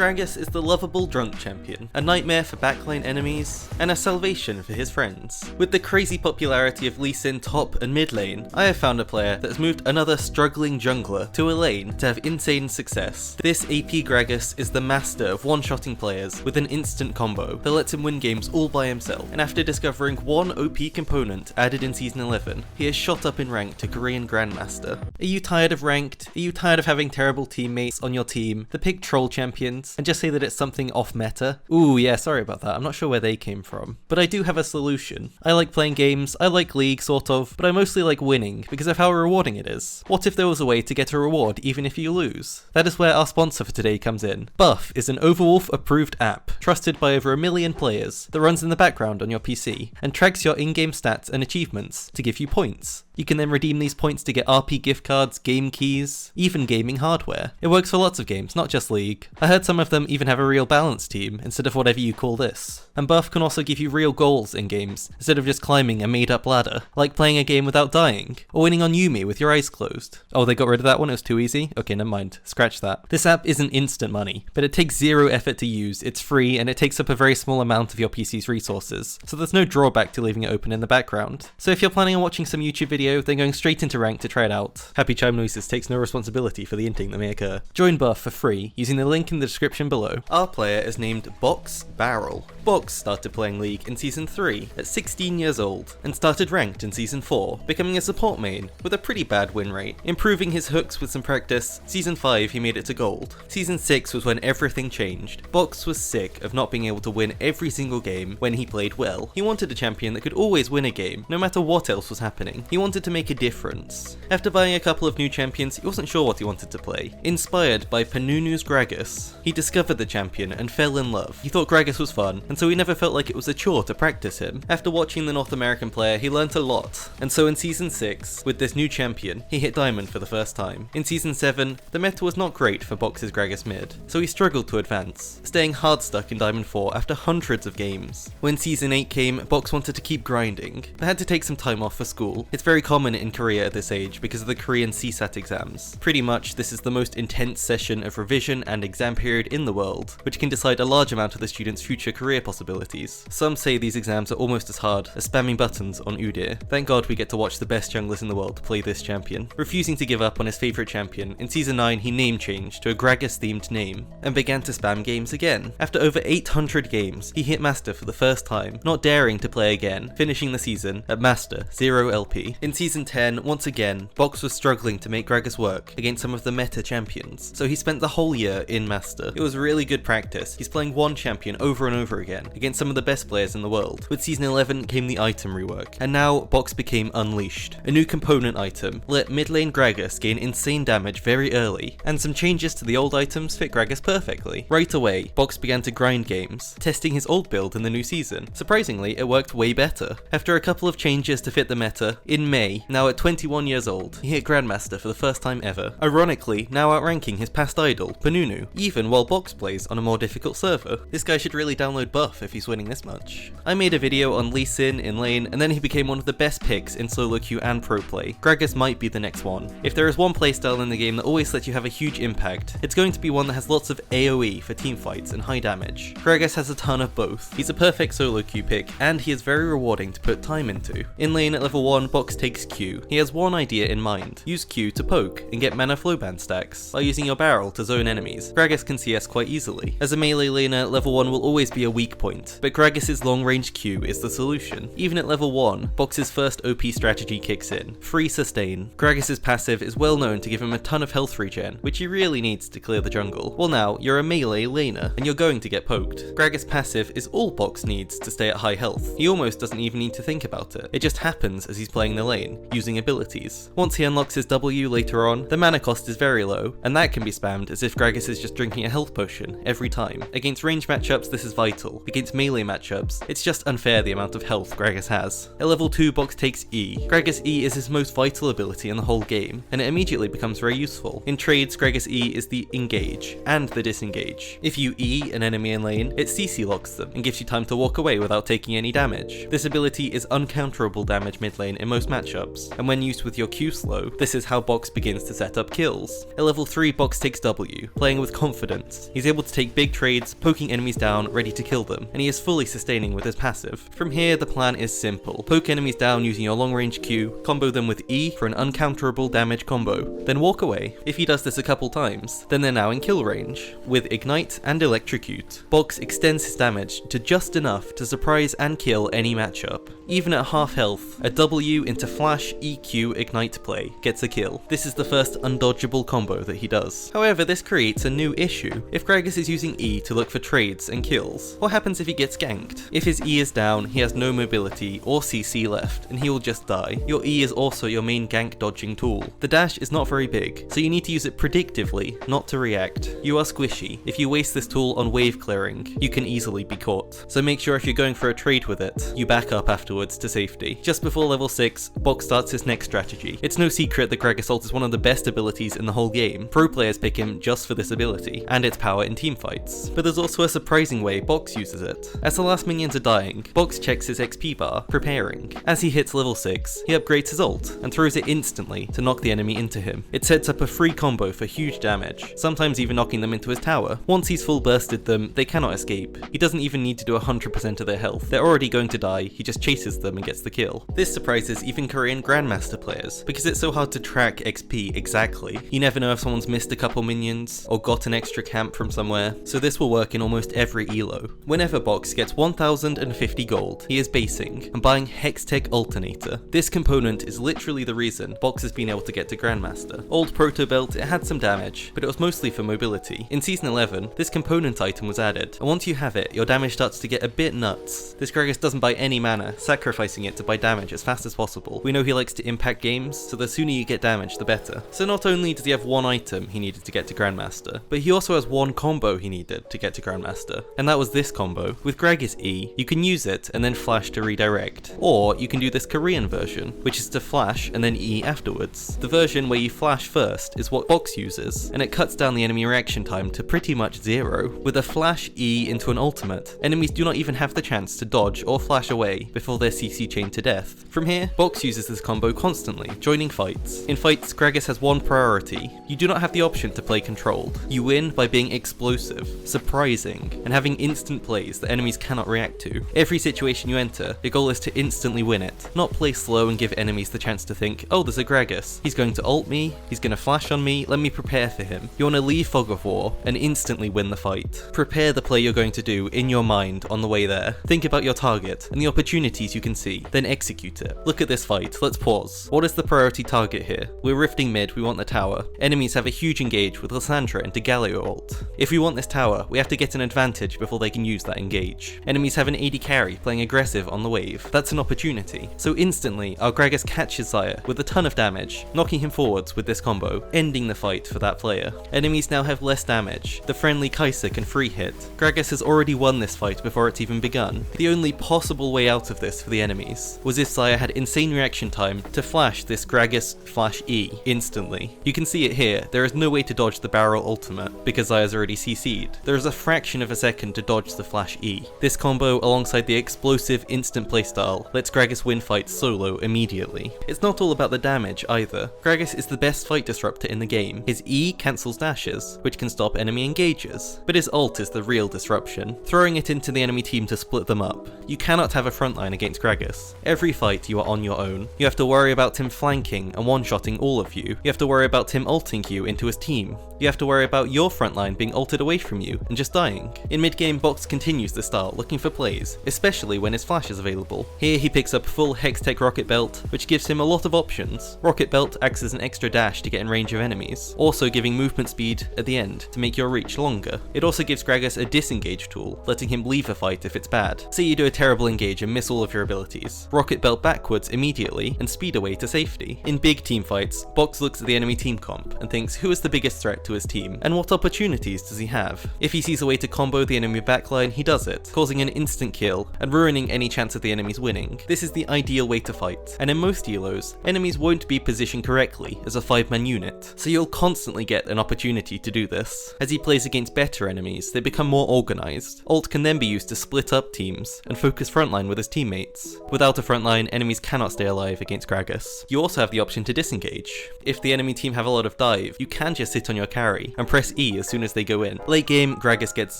Gragas is the lovable drunk champion, a nightmare for backline enemies, and a salvation for his friends. With the crazy popularity of Lee Sin top and mid lane, I have found a player that has moved another struggling jungler to a lane to have insane success. This AP Gragas is the master of one-shotting players with an instant combo that lets him win games all by himself, and after discovering one OP component added in Season 11, he has shot up in rank to Korean Grandmaster. Are you tired of ranked? Are you tired of having terrible teammates on your team that pick troll champions and just say that it's something off meta? Ooh, yeah, sorry about that. I'm not sure where they came from. But I do have a solution. I like playing games, I like League, sort of, but I mostly like winning because of how rewarding it is. What if there was a way to get a reward even if you lose? That is where our sponsor for today comes in. Buff is an Overwolf approved app, trusted by over 1 million players, that runs in the background on your PC and tracks your in-game stats and achievements to give you points. You can then redeem these points to get RP gift cards, game keys, even gaming hardware. It works for lots of games, not just League. I heard some of them even have a real balance team instead of whatever you call this. And Buff can also give you real goals in games instead of just climbing a made up ladder, like playing a game without dying, or winning on Yumi with your eyes closed. Oh, they got rid of that one? It was too easy? Okay, never mind. Scratch that. This app isn't instant money, but it takes 0 effort to use, it's free, and it takes up a very small amount of your PC's resources, so there's no drawback to leaving it open in the background. So if you're planning on watching some YouTube video, then going straight into rank to try it out. HappyChimeNoises takes no responsibility for the inting that may occur. Join Buff for free using the link in the description below. Our player is named Box Barrel. Box started playing League in Season 3 at 16 years old and started ranked in Season 4, becoming a support main with a pretty bad win rate. Improving his hooks with some practice, Season 5 he made it to gold. Season 6 was when everything changed. Box was sick of not being able to win every single game when he played well. He wanted a champion that could always win a game, no matter what else was happening. He wanted to make a difference. After buying a couple of new champions, he wasn't sure what he wanted to play. Inspired by Panunu's Gragas, he discovered the champion and fell in love. He thought Gragas was fun, and so he never felt like it was a chore to practice him. After watching the North American player, he learnt a lot, and so in Season 6, with this new champion, he hit Diamond for the first time. In Season 7, the meta was not great for Box's Gragas Mid, so he struggled to advance, staying hard stuck in Diamond 4 after hundreds of games. When Season 8 came, Box wanted to keep grinding, but had to take some time off for school. It's very common in Korea at this age because of the Korean CSAT exams. Pretty much, this is the most intense session of revision and exam period in the world, which can decide a large amount of the student's future career possibilities. Some say these exams are almost as hard as spamming buttons on Udyr. Thank God we get to watch the best junglers in the world play this champion. Refusing to give up on his favourite champion, in Season 9 he name changed to a Gragas themed name, and began to spam games again. After over 800 games, he hit Master for the first time, not daring to play again, finishing the season at Master 0 LP. In Season 10, once again, Box was struggling to make Gragas work against some of the meta champions, so he spent the whole year in Master. It was really good practice. He's playing one champion over and over again, against some of the best players in the world. With Season 11 came the item rework, and now Box became Unleashed. A new component item let mid lane Gragas gain insane damage very early, and some changes to the old items fit Gragas perfectly. Right away, Box began to grind games, testing his old build in the new season. Surprisingly, it worked way better. After a couple of changes to fit the meta, in May, now at 21 years old, he hit Grandmaster for the first time ever. Ironically, now outranking his past idol, Panunu, even while Box plays on a more difficult server. This guy should really download Buff if he's winning this much. I made a video on Lee Sin in lane, and then he became one of the best picks in solo queue and pro play. Gragas might be the next one. If there is one playstyle in the game that always lets you have a huge impact, it's going to be one that has lots of AoE for teamfights and high damage. Gragas has a ton of both. He's a perfect solo queue pick, and he is very rewarding to put time into. In lane at level 1, Box takes Q. He has one idea in mind. Use Q to poke and get mana flowband stacks by using your barrel to zone enemies. Gragas can CS quite easily. As a melee laner, level 1 will always be a weak point, but Gragas' long range Q is the solution. Even at level 1, Box's first OP strategy kicks in. Free sustain. Gragas' passive is well known to give him a ton of health regen, which he really needs to clear the jungle. Well now, you're a melee laner, and you're going to get poked. Gragas' passive is all Box needs to stay at high health. He almost doesn't even need to think about it. It just happens as he's playing the lane, using abilities. Once he unlocks his W later on, the mana cost is very low, and that can be spammed as if Gragas is just drinking a health potion every time. Against range matchups, this is vital. Against melee matchups, it's just unfair the amount of health Gragas has. At level 2, Box takes E. Gragas E is his most vital ability in the whole game, and it immediately becomes very useful. In trades, Gragas E is the engage and the disengage. If you E an enemy in lane, it CC locks them and gives you time to walk away without taking any damage. This ability is uncounterable damage mid lane in most matchups, matchups, and when used with your Q slow, this is how Box begins to set up kills. At level 3, Box takes W, playing with confidence. He's able to take big trades, poking enemies down, ready to kill them, and he is fully sustaining with his passive. From here, the plan is simple. Poke enemies down using your long range Q, combo them with E for an uncounterable damage combo, then walk away. If he does this a couple times, then they're now in kill range. With Ignite and Electrocute, Box extends his damage to just enough to surprise and kill any matchup. Even at half health, a W into Flash, EQ, Ignite play gets a kill. This is the first undodgeable combo that he does. However, this creates a new issue. If Gragas is using E to look for trades and kills, what happens if he gets ganked? If his E is down, he has no mobility or CC left, and he will just die. Your E is also your main gank dodging tool. The dash is not very big, so you need to use it predictively, not to react. You are squishy. If you waste this tool on wave clearing, you can easily be caught. So make sure if you're going for a trade with it, you back up afterwards to safety. Just before level 6, Box starts his next strategy. It's no secret that Gragas ult is one of the best abilities in the whole game. Pro players pick him just for this ability, and its power in teamfights. But there's also a surprising way Box uses it. As the last minions are dying, Box checks his XP bar, preparing. As he hits level 6, he upgrades his ult, and throws it instantly to knock the enemy into him. It sets up a free combo for huge damage, sometimes even knocking them into his tower. Once he's full bursted them, they cannot escape. He doesn't even need to do 100% of their health. They're already going to die, he just chases them and gets the kill. This surprises even Korean Grandmaster players, because it's so hard to track XP exactly. You never know if someone's missed a couple minions, or got an extra camp from somewhere, so this will work in almost every elo. Whenever Box gets 1050 gold, he is basing, and buying Hextech Alternator. This component is literally the reason Box has been able to get to Grandmaster. Old Proto Belt, it had some damage, but it was mostly for mobility. In Season 11, this component item was added, and once you have it, your damage starts to get a bit nuts. This Gragas doesn't buy any mana, sacrificing it to buy damage as fast as possible. We know he likes to impact games, so the sooner you get damage, the better. So not only does he have one item he needed to get to Grandmaster, but he also has one combo he needed to get to Grandmaster, and that was this combo. With Gragas E, you can use it and then flash to redirect, or you can do this Korean version, which is to flash and then E afterwards. The version where you flash first is what Box uses, and it cuts down the enemy reaction time to pretty much 0. With a flash E into an ultimate, enemies do not even have the chance to dodge or flash away before they're CC chained to death. From here, Box uses this combo constantly, joining fights. In fights, Gragas has one priority. You do not have the option to play controlled. You win by being explosive, surprising, and having instant plays that enemies cannot react to. Every situation you enter, your goal is to instantly win it, not play slow and give enemies the chance to think, oh, there's a Gragas, he's going to ult me, he's going to flash on me, let me prepare for him. You want to leave Fog of War and instantly win the fight. Prepare the play you're going to do in your mind on the way there. Think about your target and the opportunities you can see, then execute it. Look at this fight, let's pause. What is the priority target here? We're rifting mid, we want the tower. Enemies have a huge engage with Lysandra and Galio ult. If we want this tower, we have to get an advantage before they can use that engage. Enemies have an AD carry playing aggressive on the wave. That's an opportunity. So instantly, our Gragas catches Xayah with a ton of damage, knocking him forwards with this combo, ending the fight for that player. Enemies now have less damage. The friendly Kai'Sa can free hit. Gragas has already won this fight before it's even begun. The only possible way out of this for the enemies was if Xayah had insane reaction time to flash this Gragas flash E instantly. You can see it here, there is no way to dodge the barrel ultimate because Xayah's already CC'd. There is a fraction of a second to dodge the flash E. This combo alongside the explosive instant playstyle lets Gragas win fights solo immediately. It's not all about the damage either. Gragas is the best fight disruptor in the game. His E cancels dashes, which can stop enemy engages, but his ult is the real disruption, throwing it into the enemy team to split them up. You cannot have a frontline against Gragas. Every fight you are on your own. You have to worry about him flanking and one-shotting all of you. You have to worry about him ulting you into his team. You have to worry about your frontline being ulted away from you and just dying. In mid-game, Box continues the style, looking for plays, especially when his flash is available. Here he picks up full Hextech Rocket Belt, which gives him a lot of options. Rocket Belt acts as an extra dash to get in range of enemies, also giving movement speed at the end to make your reach longer. It also gives Gragas a disengage tool, letting him leave a fight if it's bad. Say you do a terrible engage and miss all of your abilities. Rocket Belt backwards immediately and speed away to safety. In big team fights, Box looks at the enemy team comp and thinks who is the biggest threat to his team and what opportunities does he have. If he sees a way to combo the enemy backline, he does it, causing an instant kill and ruining any chance of the enemies winning. This is the ideal way to fight, and in most elos, enemies won't be positioned correctly as a 5-man unit, so you'll constantly get an opportunity to do this. As he plays against better enemies, they become more organized. Ult can then be used to split up teams and focus frontline with his teammates. Without a frontline, enemies cannot stay alive against Gragas. You also have the option to disengage. If the enemy team have a lot of dive, you can just sit on your carry and press E as soon as they go in. Late game, Gragas gets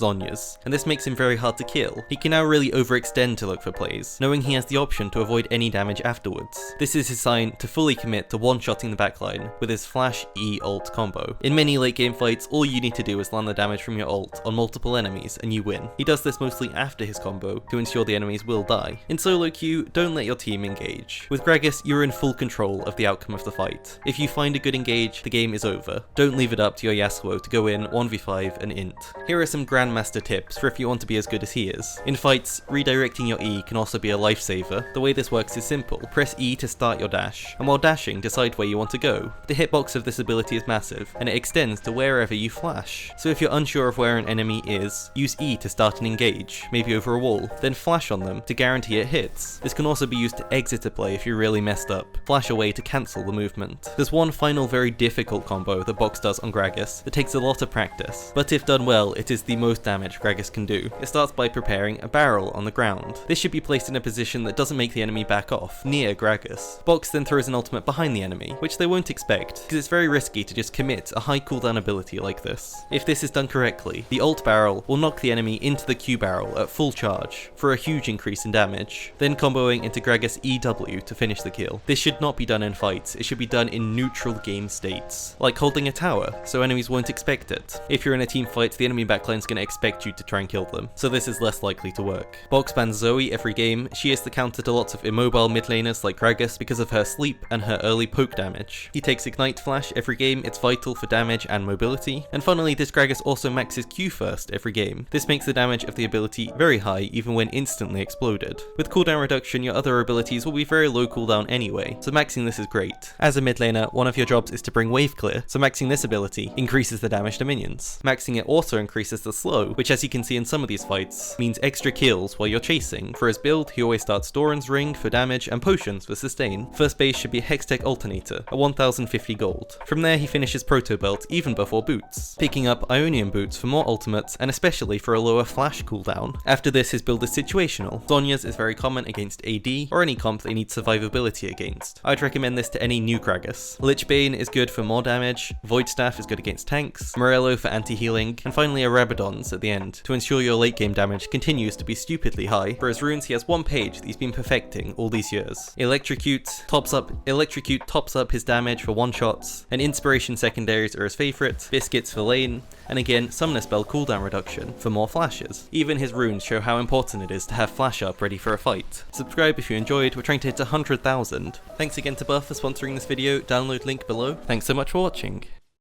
Zhonya's, and this makes him very hard to kill. He can now really overextend to look for plays, knowing he has the option to avoid any damage afterwards. This is his sign to fully commit to one-shotting the backline with his flash E ult combo. In many late game fights, all you need to do is land the damage from your ult on multiple enemies and you win. He does this mostly after his combo to ensure the enemies will die. In solo queue, don't let your team engage. With Gragas, you're in full control of the outcome of the fight. If you find a good engage, the game is over. Don't leave it up to your Yasuo to go in 1v5 and int. Here are some Grandmaster tips for if you want to be as good as he is. In fights, redirecting your E can also be a lifesaver. The way this works is simple. Press E to start your dash, and while dashing, decide where you want to go. The hitbox of this ability is massive, and it extends to wherever you flash. So if you're unsure of where an enemy is, use E to start an engage, maybe over a wall, then flash on them to guarantee it hits. This can also be used to exit a play if you're really messed up. Flash away to cancel the movement. There's one final very difficult combo that Box does on Gragas that takes a lot of practice, but if done well, it is the most damage Gragas can do. It starts by preparing a barrel on the ground. This should be placed in a position that doesn't make the enemy back off, near Gragas. Box then throws an ultimate behind the enemy, which they won't expect, because it's very risky to just commit a high cooldown ability like this. If this is done correctly, the ult barrel will knock the enemy into the Q barrel at full charge, for a huge increase in damage, then comboing into Gragas EW to finish the kill. This should not be done in fights, it should be done in neutral game states, like holding a tower, so enemies won't expect it. If you're in a team fight, the enemy backline is going to expect you to try and kill them, so this is less likely to work. Box bans Zoe every game. She is the counter to lots of immobile mid laners like Gragas because of her sleep and her early poke damage. He takes Ignite Flash every game, it's vital for damage and mobility. And finally, this Gragas also maxes Q first every game. This makes the damage of the ability very high even when instantly exploded. With cooldown reduction, your other abilities will be very low cooldown anyway, so maxing this is great. As a mid laner, one of your jobs is to bring wave clear, so maxing this ability increases the damage to minions. Maxing it also increases the slow, which as you can see in some of these fights, means extra kills while you're chasing. For his build, he always starts Doran's Ring for damage and potions for sustain. First base should be Hextech Alternator at 1050 gold. From there he finishes Proto Belt even before boots, picking up Ionian boots for more ultimates and especially for a lower flash cooldown. After this his build is situational. Zhonya's is very common against AD or any comp they need survivability against. I'd recommend this to any new Gragas. Lich Bane is good for more damage, Void Staff is good against tanks, Morello for anti-healing, and finally a Rabadon's at the end to ensure your late game damage continues to be stupidly high. For his runes he has one page that he's been perfecting all these years. Electrocute tops up his damage for one shots, and Inspiration secondaries are his favourite, Biscuits for lane, and again Summoner Spell cooldown reduction for more flashes. Even his runes show how important it is to have flash up ready for a fight. Subscribe if you enjoyed, we're trying to hit 100,000. Thanks again to Buff for sponsoring this video, download link below. Thanks so much for watching.